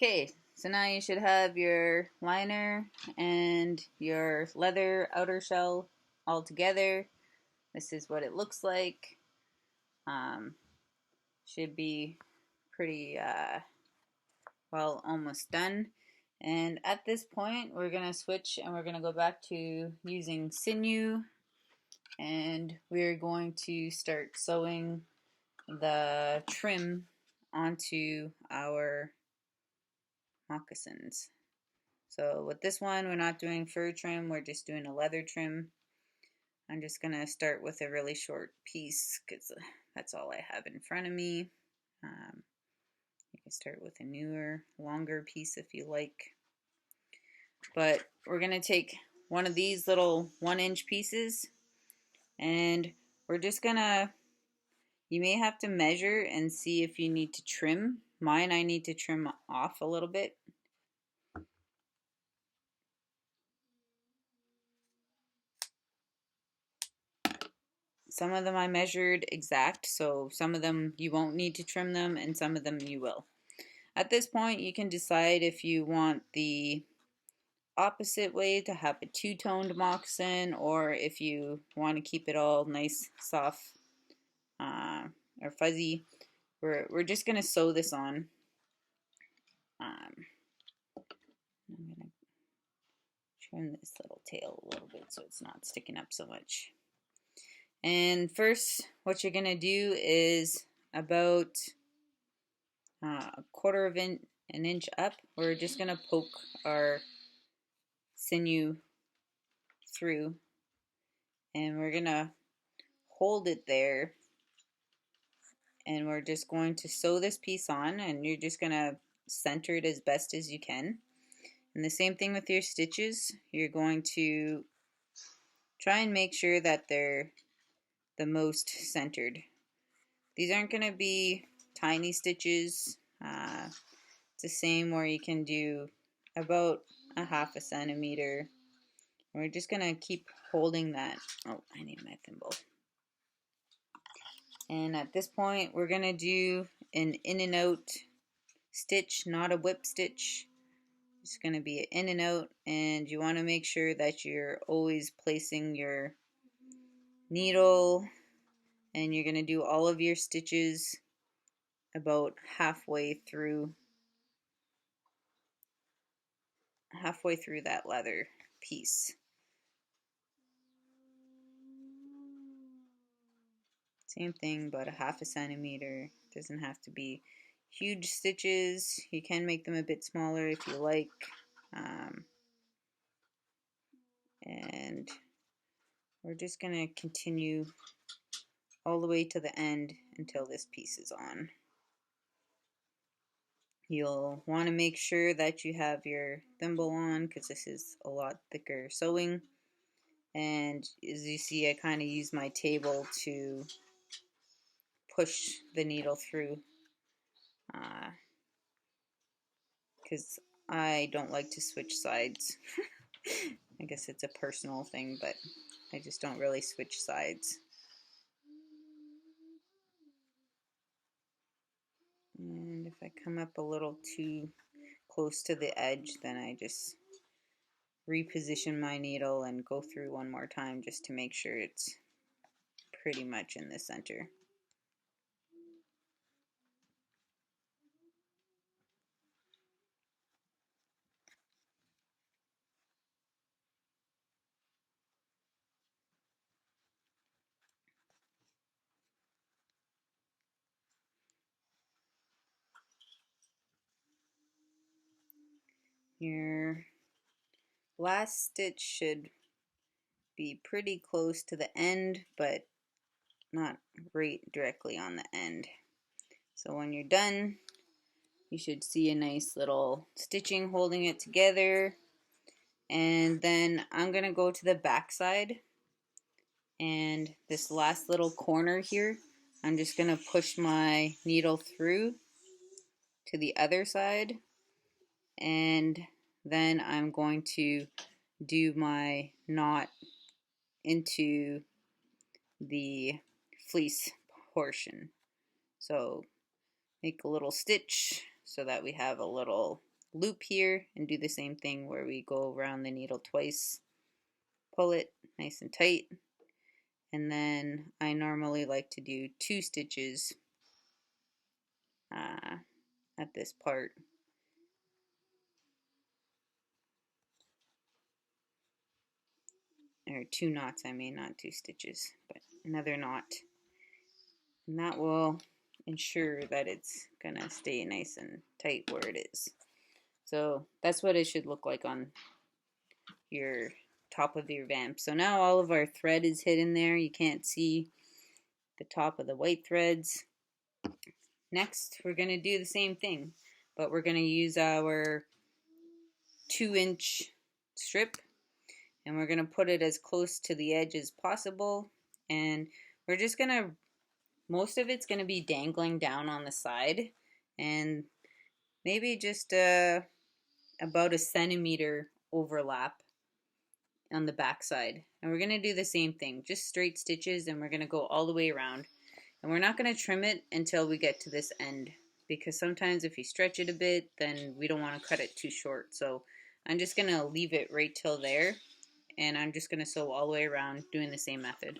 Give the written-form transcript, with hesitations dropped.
Okay, so now you should have your liner and your leather outer shell all together. This is what it looks like. Um, should be pretty well, almost done. And at this point, we're going to switch and we're going to go back to using sinew, and we're going to start sewing the trim onto our moccasins. So with this one, we're not doing fur trim, we're just doing a leather trim. I'm just going to start with a really short piece because that's all I have in front of me. You can start with a newer, longer piece if you like. But we're going to take one of these little 1-inch pieces, and we're just going to, you may have to measure and see if you need to trim. Mine, I need to trim off a little bit. Some of them I measured exact, so some of them you won't need to trim them and some of them you will. At this point, you can decide if you want the opposite way to have a two-toned moccasin, or if you want to keep it all nice, soft, or fuzzy. We're just going to sew this on. I'm going to trim this little tail a little bit so it's not sticking up so much. And first, what you're going to do is about a quarter of an inch up, we're just going to poke our sinew through, and we're going to hold it there, and we're just going to sew this piece on, and you're just going to center it as best as you can. And the same thing with your stitches, you're going to try and make sure that they're the most centered. These aren't going to be tiny stitches. It's the same where you can do about a half a centimeter. We're just going to keep holding that. Oh, I need my thimble. And at this point, we're going to do an in and out stitch, not a whip stitch. It's going to be an in and out, and you want to make sure that you're always placing your needle, and you're going to do all of your stitches about halfway through that leather piece. Same thing, about a half a centimeter. Doesn't have to be huge stitches. You can make them a bit smaller if you like. And we're just going to continue all the way to the end until this piece is on. You'll want to make sure that you have your thimble on because this is a lot thicker sewing. And as you see, I kind of use my table to push the needle through because I don't like to switch sides. I guess it's a personal thing, but I just don't really switch sides. And if I come up a little too close to the edge, then I just reposition my needle and go through one more time just to make sure it's pretty much in the center. Your last stitch should be pretty close to the end, but not right directly on the end. So when you're done, you should see a nice little stitching holding it together. And then I'm going to go to the back side, and this last little corner here, I'm just going to push my needle through to the other side, and then I'm going to do my knot into the fleece portion. So make a little stitch so that we have a little loop here and do the same thing where we go around the needle twice, pull it nice and tight, and then I normally like to do 2 stitches at this part. Or 2 knots, I mean, not 2 stitches, but another knot. And that will ensure that it's gonna stay nice and tight where it is. So that's what it should look like on your top of your vamp. So now all of our thread is hidden there. You can't see the top of the white threads. Next, we're going to do the same thing, but we're going to use our 2-inch strip, and we're going to put it as close to the edge as possible, and we're just going to, most of it's going to be dangling down on the side, and maybe just about a centimeter overlap on the back side. And we're going to do the same thing, just straight stitches, and we're going to go all the way around. And we're not going to trim it until we get to this end, because sometimes if you stretch it a bit, then we don't want to cut it too short. So I'm just going to leave it right till there, and I'm just going to sew all the way around doing the same method.